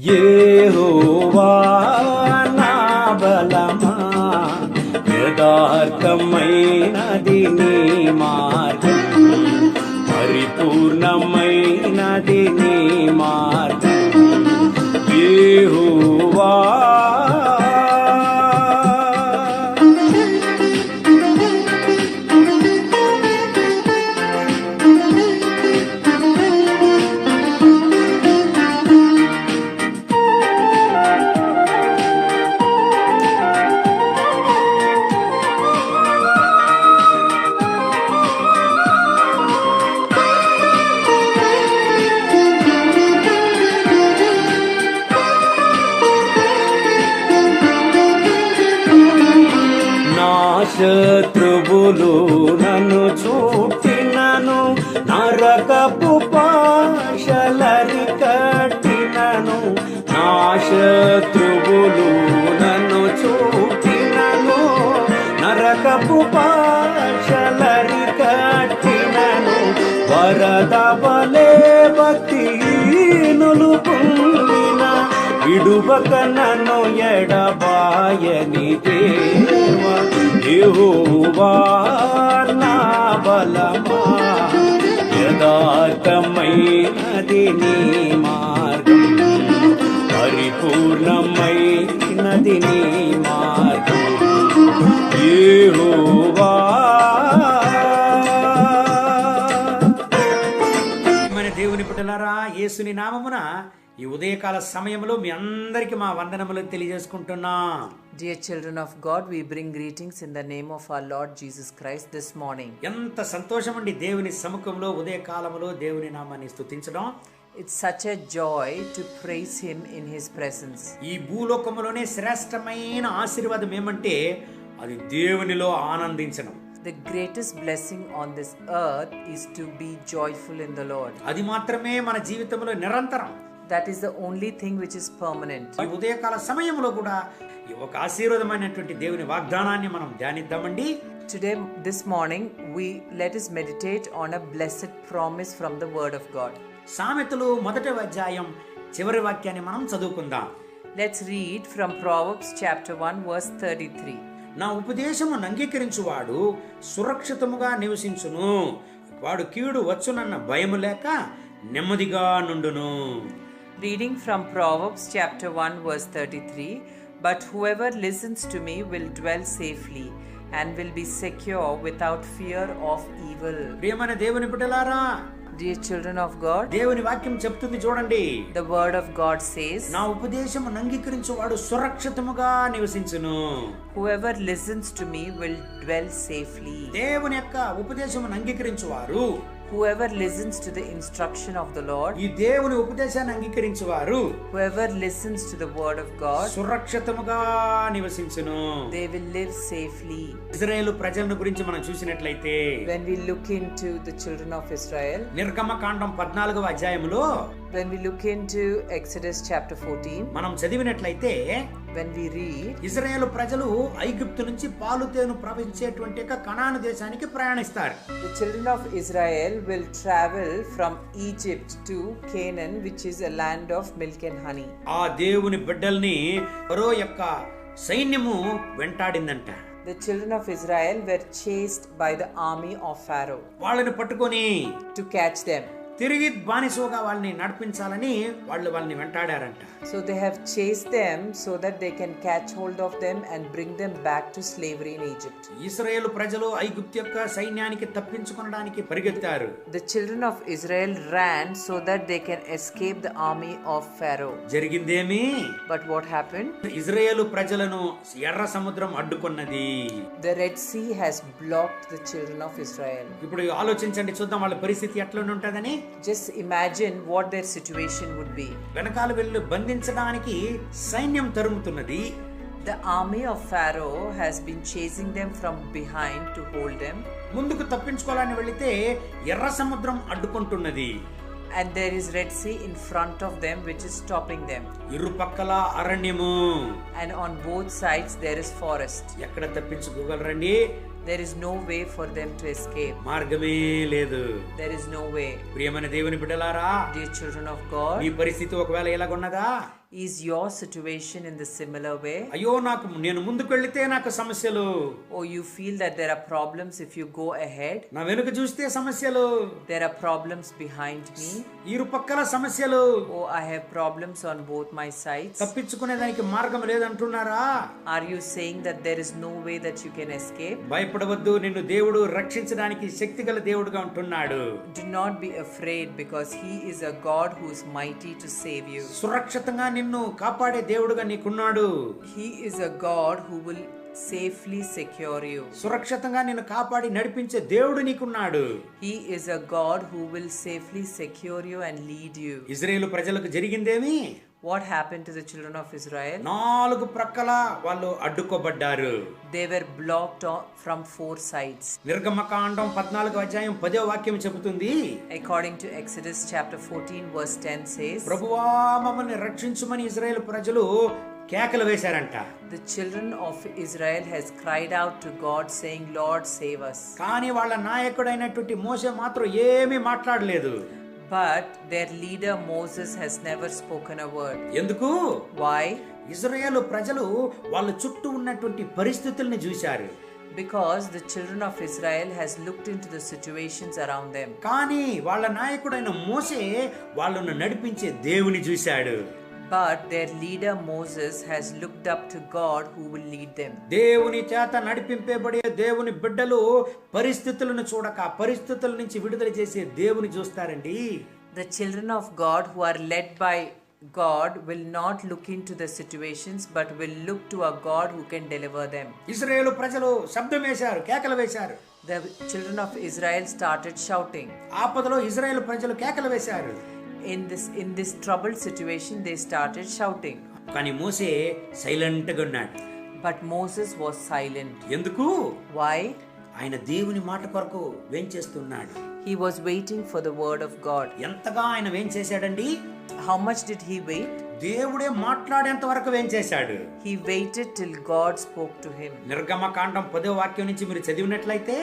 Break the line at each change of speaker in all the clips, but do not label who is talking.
యెహోవా నా బలమా, యథార్థమైనది నీ మార్గం, పరిపూర్ణమైనది నీ మార్గం. యెహోవా శత్రువులు నన్ను చుట్టినను, నరకపు పాశలరి కట్టినను. నా శత్రువులు నన్ను చుట్టినను, నరకపు పాశలరి కట్టినను. వరద వలె భక్తిహీనులు పొందిన, విడువక నన్ను ఎడబాయని దేవా. యెహోవా నా బలమా, యథార్థమైనది నీ మార్గం, పరిపూర్ణమైనది నీ మార్గం. యెహోవా. మన దేవుని బిడ్డలారా, యేసుని నామమున ఈ ఉదయకాల సమయంలో మీ అందరికి మా వందనములు తెలియజేసుకుంటున్నా.
Dear children of God, we bring greetings in the name of our Lord Jesus Christ this morning.
ఎంత సంతోషం అండి దేవుని సముఖంలో ఉదయకాలములో దేవుని నామాన్ని స్తుతించడం.
It's such a joy to praise him in his presence.
ఈ భూలోకములోనే శ్రేష్టమైన ఆశీర్వాదం ఏమంటే అది దేవునిలో ఆనందించడం.
The greatest blessing on this earth is to be joyful in the Lord.
అది మాత్రమే మన జీవితంలో నిరంతరం.
That is the only thing which is permanent.
ఈ ఉదయకాల సమయంలో కూడా ఈ ఒక ఆశీర్వాదమైనటువంటి దేవుని వాగ్దానాన్ని మనం ధ్యానిద్దామండి.
Today, this morning, let us meditate on a blessed promise from the Word of God.
సామెతలు 1వ అధ్యాయం చివరి వాక్యాన్ని మనం చదువుకుందాం.
Let's read from Proverbs chapter 1 verse 33.
నా ఉపదేశము అంగీకరించువాడు సురక్షితముగా నివసించును, వాడు కీడు వచ్చునన్న భయము లేక నెమ్మదిగా నుండును.
Reading from Proverbs chapter 1 verse 33, but whoever listens to me will dwell safely and will be secure without fear of evil.
ప్రియమైన దేవుని బిడ్డలారా,
Dear children of God,
దేవుని వాక్యం చెప్తుంది చూడండి.
the word of God says,
నా ఉపదేశము అంగీకరించువాడు సురక్షితముగా నివసించును.
whoever listens to me will dwell safely.
దేవుని యొక్క ఉపదేశమును అంగీకరించువారు,
whoever listens to the instruction of the Lord,
ఈ దేవుని ఉపదేశాన్ని అంగీకరించువారు,
whoever listens to the word of God,
సురక్షితముగా నివసించును.
they will live safely.
ఇశ్రాయేలు ప్రజలను గురించి మనం చూసినట్లయితే,
when we look into the children of Israel,
నిర్గమకాండం 14వ అధ్యాయములో
when we look into Exodus chapter 14,
మనం చదివినట్లయితే,
when we read,
ఇశ్రాయేలు ప్రజలు ఐగుప్తు నుంచి పాలు తేనె ప్రవహించేటువంటి కనాను దేశానికి ప్రయాణిస్తారు.
the children of Israel will travel from Egypt to Canaan, which is a land of milk and honey.
ఆ దేవుని బిడ్డల్ని ఫరో యొక్క సైన్యము వెంటాడిందంట.
The children of Israel were chased by the army of Pharaoh
వాళ్ళని పట్టుకొని
to catch them.
తిరిగి బానిసగా వాళ్ళని నడిపించాలని వాళ్ళని వెంటాడారంట.
So they have chased them so that they can catch hold of them and bring them back to slavery in Egypt.
ఇశ్రాయేలు ప్రజలు ఐగుప్తు యొక్క సైన్యానికి తప్పించుకొనడానికి పరిగెత్తారు.
The children of Israel ran so that they can escape the army of Pharaoh.
జరిగిందేమి?
But what happened?
ఇశ్రాయేలు ప్రజలను ఎర్ర సముద్రం అడ్డుకున్నది.
The Red Sea has blocked the children of Israel.
ఇప్పుడు ఆలోచించండి, చూద్దాం వాళ్ళ పరిస్థితి ఎట్లా ఉంటదని.
Just imagine what their situation would be.
వెనకాల వెళ్ళి బంధించడానికి సైన్యం తరుముతున్నది.
The army of Pharaoh has been chasing them from behind to hold them.
ముందుకు తప్పించుకోవాలని వెళితే ఎర్ర సముద్రం అడ్డుకుంటున్నది.
And there is Red Sea in front of them, which is stopping them.
ఇరుపక్కల అరణ్యము.
And on both sides there is forest.
ఎక్కడ తప్పించుకోగలరండి?
There is no way for them to escape.
మార్గమే లేదు.
There is no way.
ప్రియమైన దేవుని బిడ్డలారా,
Dear children of God,
ఈ పరిస్థితి ఒకవేళ ఎలాగున్నదా?
is your situation in the similar way?
అయ్యో నేను ముందుకు వెళ్తే నాకు సమస్యలు.
Or you feel that there are problems if you go ahead?
నా వెనుక చూస్తే సమస్యలు.
There are problems behind me.
ఇరుపక్కల సమస్యలు.
Oh, I have problems on both my sides.
తప్పించుకునేదానికి మార్గం లేదంటున్నారా?
Are you saying that there is no way that you can escape?
భయపడవద్దు, నిన్ను దేవుడు రక్షించడానికి శక్తిగల దేవుడుగా ఉంటున్నాడు.
Do not be afraid, because he is a God who is mighty to save you.
సురక్షితంగా నిన్ను కాపాడే దేవుడుగా నీకున్నాడు.
He is a God who will safely secure you.
సురక్షితంగా నిన్ను కాపాడి నడిపించే దేవుడు నీకున్నాడు.
He is a God who will safely secure you and lead you.
ఇశ్రాయేలు ప్రజలకు జరిగిందేమి?
What happened to the children of Israel?
నాలుగు ప్రక్కల వాళ్ళు అడ్డుకోబడ్డారు.
They were blocked from four sides.
నిర్గమకాండం 14వ అధ్యాయం 10వ వాక్యం చెబుతుంది.
According to Exodus chapter 14 verse 10 says,
ప్రభువా మమ్మల్ని రక్షించుమని ఇశ్రాయేలు ప్రజలు కేకలు వేశారంట.
The children of Israel has cried out to God saying, Lord, save us.
కానీ వాళ్ళ నాయకుడైనటువంటి మోషే మాత్రం ఏమీ మాట్లాడలేదు.
But their leader Moses has never spoken a word.
ఎందుకు?
Why?
ఇశ్రాయేలు ప్రజలు వాళ్ళ చుట్టూ ఉన్నటువంటి పరిస్థితుల్ని చూశారు.
Because the children of Israel has looked into the situations around them.
కానీ వాళ్ళ నాయకుడైన మోషే వాళ్ళను నడిపించే దేవుని చూశాడు.
But their leader Moses has looked up to God who will lead them.
దేవుని చేత నడిపింపబడే దేవుని బిడ్డలు పరిస్థితులను చూడక పరిస్థితుల నుంచి విడుదల చేసే దేవుని చూస్తారండి.
The children of God who are led by God will not look into the situations, but will look to a God who can deliver them.
ఇశ్రాయేలు ప్రజలు శబ్దం వేశారు, కేకలు వేశారు.
The children of Israel started shouting.
ఆపదలో ఇశ్రాయేలు ప్రజలు కేకలు వేశారు.
In this troubled situation, they started shouting.
కానీ మోషే సైలెంట్ గా ఉన్నాడు.
But Moses was silent.
ఎందుకు?
Why?
ఆయన దేవుని మాట కొరకు వేంచేస్తున్నాడు.
He was waiting for the word of God.
ఎంతగా ఆయన వేంచేశాడండి?
How much did he wait?
దేవుడే మాట్లాడేంత వరకు వేంచేశాడు.
He waited till God spoke to him.
నిర్గమకాండం 10వ వాక్యం నుంచి మీరు చదివినట్లయితే,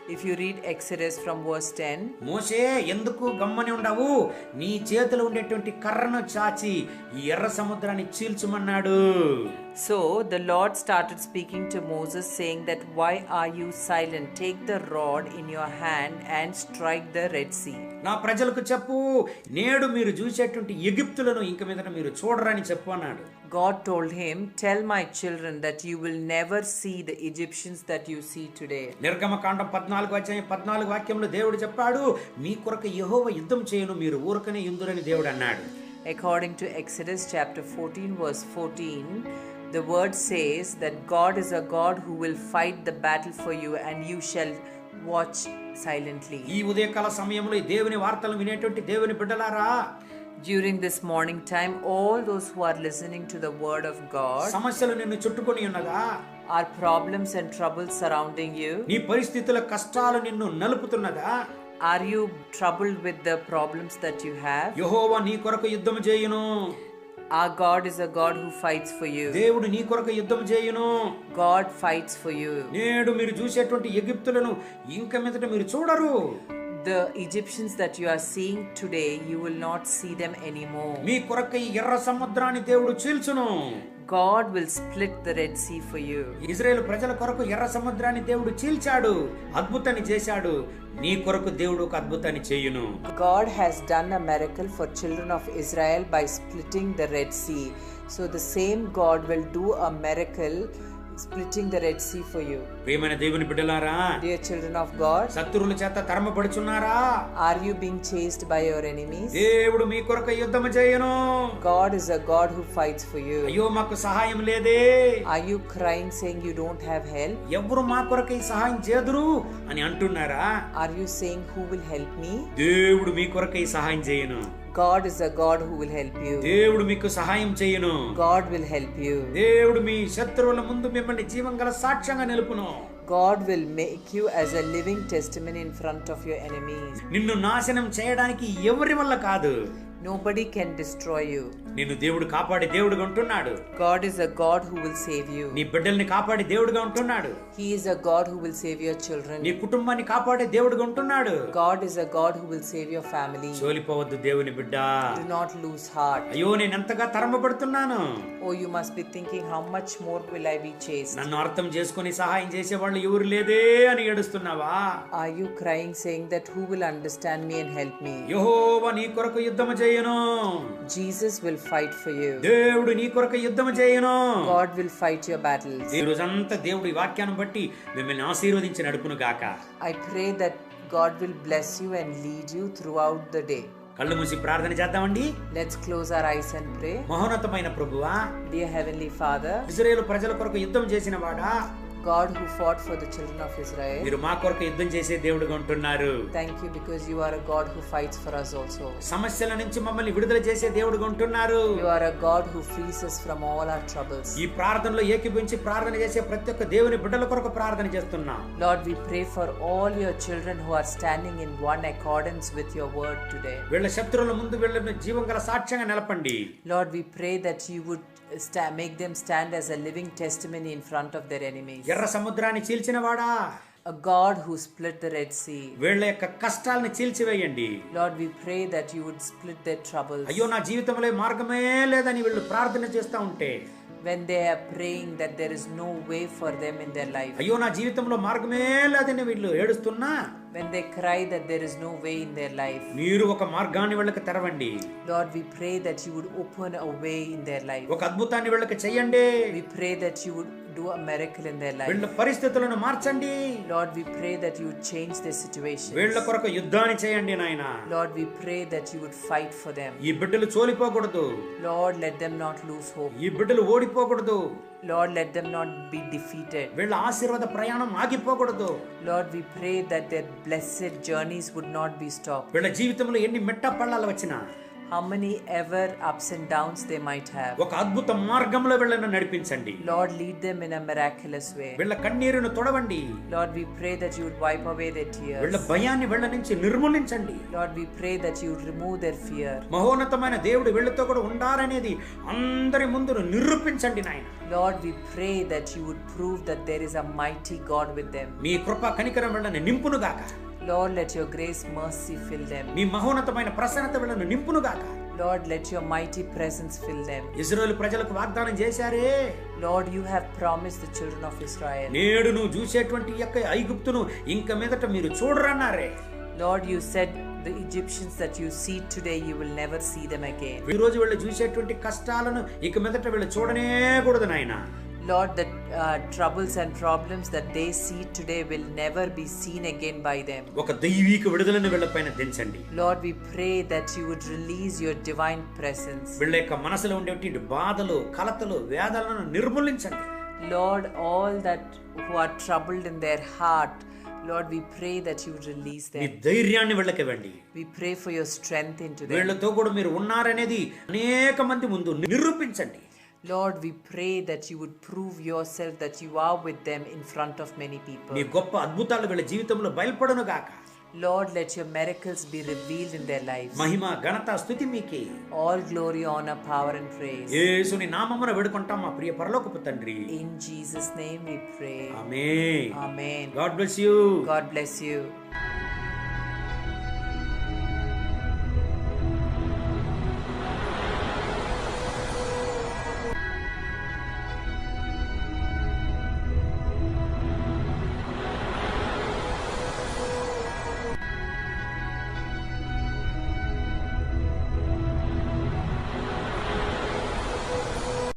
If you read Exodus from verse 10,
మోషే ఎందుకు గమ్మని ఉండవు? నీ చేతిలో ఉండేటువంటి కర్రను చాచి ఈ ఎర్ర సముద్రాన్ని చీల్చుమన్నాడు.
so the Lord started speaking to Moses saying that, why are you silent? Take the rod in your hand and strike the Red Sea.
నా ప్రజలకు చెప్పు, నేడు మీరు చూసేటువంటి ఎగిప్తులను ఇంక మీదట మీరు చూడరని చెప్పు అన్నాడు.
God told him, tell my children that you will never see the Egyptians that you see today.
నిర్గమకాండం 14వ అధ్యాయం 14వ వాక్యంలో దేవుడు చెప్పాడు, మీ కొరకు యెహోవా యుద్ధం చేయను, మీరు ఊరకనే యుందురని దేవుడు అన్నాడు.
According to Exodus chapter 14 verse 14, the word says that God is a God who will fight the battle for you and you shall watch silently.
ఈ ఉదయకాల సమయంలో ఈ దేవుని వార్తలు వినేటువంటి దేవుని బిడ్డలారా,
During this morning time, all those who are listening to the word of God,
సమస్యలు నిన్ను చుట్టుకొని ఉన్నదా?
are problems and troubles surrounding you?
నీ పరిస్థితుల కష్టాలు నిన్ను నలుపుతున్నదా?
Are you troubled with the problems that you have?
యెహోవా నీ కొరకు యుద్ధం చేయును.
Our God is a God who fights for you.
దేవుడు నీ కొరకు యుద్ధం చేయును.
God fights for you.
నేడు మీరు చూసేటువంటి ఎగిప్తులను ఇంక మీదట మీరు చూడరు.
The Egyptians that you are seeing today, you will not see them anymore.
మీ కొరకు ఈ ఎర్ర సముద్రాన్ని దేవుడు చీల్చును.
God will split the Red Sea for you.
ఇశ్రాయేలు ప్రజల కొరకు ఎర్ర సముద్రాన్ని దేవుడు చీల్చాడు, అద్భుతాన్ని చేశాడు. నీ కొరకు దేవుడు ఒక అద్భుతాన్ని చేయును.
God has done a miracle for children of Israel by splitting the Red Sea. So the same God will do a miracle splitting the Red Sea for you.
ప్రియమైన దేవుని బిడ్డలారా,
Dear children of God,
శత్రువుల చేత తరమబడుచున్నారా?
are you being chased by your enemies?
దేవుడు మీ కొరకు యుద్ధం చేయును.
God is a God who fights for you.
అయ్యో మాకు సహాయం లేదే.
Are you crying saying you don't have help?
ఎవరు మా కొరకు ఈ సహాయం చేదురు అని అంటున్నారా?
Are you saying who will help me?
దేవుడు మీ కొరకు ఈ సహాయం చేయును.
God is a God who will help you.
దేవుడు మీకు సహాయం చేయును.
God will help you.
దేవుడు మీ శత్రువుల ముందు మిమ్మల్ని జీవం గల సాక్ష్యంగా నిలుపును.
God will make you as a living testimony in front of your enemies.
నిన్ను నాశనం చేయడానికి ఎవరి వల్ల కాదు.
Nobody can destroy you.
నిన్ను దేవుడు కాపాడే దేవుడుగా ఉంటున్నాడు.
God is a God who will save you.
నీ బిడ్డల్ని కాపాడే దేవుడుగా ఉంటున్నాడు.
He is a God who will save your children.
నీ కుటుంబాన్ని కాపాడే దేవుడుగా ఉంటున్నాడు.
God is a God who will save your family.
చోలిపోవద్దు దేవుని బిడ్డ.
Do not lose heart.
అయ్యో నేను ఎంతగా తరమబడుతున్నాను.
Oh, you must be thinking, how much more will I be chased?
నన్ను అర్థం చేసుకొని సహాయం చేసే వాళ్ళు ఎవరు లేదే అని ఏడుస్తున్నావా?
Are you crying saying that who will understand me and help me?
యెహోవా నీ కొరకు యుద్ధము చేయను.
Jesus will fight for you.
దేవుడు నీ కొరకు యుద్ధము చేయను.
God will fight your battles.
ఈ రోజంతా దేవుడి వాక్యాన్ని బట్టి మిమ్మల్ని ఆశీర్వదించి నడుపును గాక.
I pray that God will bless you and lead you throughout the day.
కళ్ళు మూసి ప్రార్థన చేద్దామండి.
Let's close our eyes and pray.
మహోన్నతమైన ప్రభువా,
Dear Heavenly Father,
ఇశ్రాయేలు ప్రజల కొరకు యుద్ధం చేసిన వాడా,
God who fought for the children of Israel,
మీరు మా కొరకు యుద్ధం చేసే దేవుడుగా ఉంటున్నారు.
thank you because you are a God who fights for us also.
సమస్యల నుంచి మమ్మల్ని విడుదల చేసే దేవుడుగా ఉంటున్నారు.
You are a God who frees us from all our troubles.
ఈ ప్రార్థనలో ఏకీభవించి ప్రార్థన చేసే ప్రతి ఒక్క దేవుని బిడ్డల కొరకు ప్రార్థన చేస్తున్నా.
Lord, we pray for all your children who are standing in one accordance with your word today.
వీళ్ళ శత్రువుల ముందు వీళ్ళని జీవం గల సాక్ష్యంగా నిలపండి.
Lord, we pray that you would make them stand as a living testimony in front of their enemies.
ఎర్ర సముద్రాన్ని చీల్చిన వాడా,
A God who split the Red Sea.
వీళ్ళ యొక్క కష్టాలను చీల్చివేయండి.
Lord, we pray that you would split their troubles.
అయ్యో నా జీవితంలో మార్గమే లేదని వీళ్ళు ప్రార్థన చేస్తూ ఉంటే,
When they are praying that there is no way for them in their life.
అయ్యో నా జీవితంలో మార్గమే లేదని వీళ్ళు ఏడుస్తున్నా,
When they cry that there is no way in their life.
మీరు ఒక మార్గాన్ని వీళ్ళకి తెరవండి.
Lord, we pray that you would open a way in their life.
ఒక అద్భుతాన్ని వీళ్ళకి చెయ్యండి.
We pray that you would do a miracle in their life.
వీళ్ళ పరిస్థితులను మార్చండి.
Lord, we pray that you would change their situation.
వీళ్ళ కొరకు యుద్ధాన్ని చేయండి నాయనా.
Lord, we pray that you would fight for them.
ఈ బిడ్డలు చోలిపోకూడదు.
Lord, let them not lose hope.
ఈ బిడ్డలు ఓడిపోకూడదు.
Lord, let them not be defeated.
వీళ్ళ ఆశీర్వాద ప్రయాణం ఆగిపోకూడదు.
Lord, we pray that their blessed journeys would not be stopped.
వీళ్ళ జీవితంలో ఎన్ని మెట్ట పళ్ళాలు వచ్చినా,
How many ever ups and downs they might have.
ఒక అద్భుత మార్గంలో వీళ్ళని నడిపించండి.
Lord, lead them in a miraculous way.
వీళ్ళ కన్నీరును తొడవండి.
Lord, we pray that you would wipe away their
వీళ్ళ
tears.
భయాన్ని వీళ్ళ నుంచి నిర్మూలించండి.
Lord, we pray that you would remove their fear.
మహోన్నతమైన దేవుడు వీళ్ళతో కూడా ఉండాలనేది అందరి ముందు నిరూపించండి నాయన.
Lord, we pray that you would prove that there is a mighty God with them.
మీ కృప కనికరం వీళ్ళని నింపునుగాక.
Lord, let your grace, mercy fill them.
మీ మహోన్నతమైన ప్రసన్నత వీళ్ళని నింపునుగాక.
Lord, let your mighty presence fill them.
ఇశ్రాయేలు ప్రజలకు వాగ్దానం చేశారే,
Lord, you have promised the children of Israel.
నేడు నువ్వు చూసేటువంటి యొక్క ఐగుప్తును ఇంక మీదట మీరు చూడరన్నారే.
Lord, you said the Egyptians that you see today, you will never see them again.
ఈ రోజు వీళ్ళు చూసేటువంటి కష్టాలను ఇక మీదట వీళ్ళు చూడనే కూడదు నాయన.
Lord, the troubles and problems that they see today will never be seen again by them.
ఒక దైవిక విడుదలను వీళ్ళపైన దించండి.
Lord, we pray that you would release your divine presence.
వీళ్ళ యొక్క మనసులో ఉండేటువంటి బాధలు, కలతలు, వేదనలను నిర్మూలించండి.
Lord, all that who are troubled in their heart, Lord, we pray that you would release
me
them.
ధైర్యాన్ని వీళ్ళకి ఇవ్వండి.
We pray for your strength into them.
వీళ్ళతో కూడా మీరు ఉన్నారనేది అనేక మంది ముందు నిరూపించండి.
Lord, we pray that you would prove yourself that you are with them in front of many people.
నీ గొప్ప అద్భుతాలు వీళ్ళ జీవితంలో బయలుపడును గాక.
Lord, let your miracles be revealed in their lives.
మహిమ, ఘనత, స్తుతి మీకే.
All glory, honor, power and praise.
యేసుని నామమున వేడుకుంటాం మా ప్రియ పరలోకపు తండ్రి.
In Jesus' name we pray.
Amen.
Amen.
God bless you.
God bless you.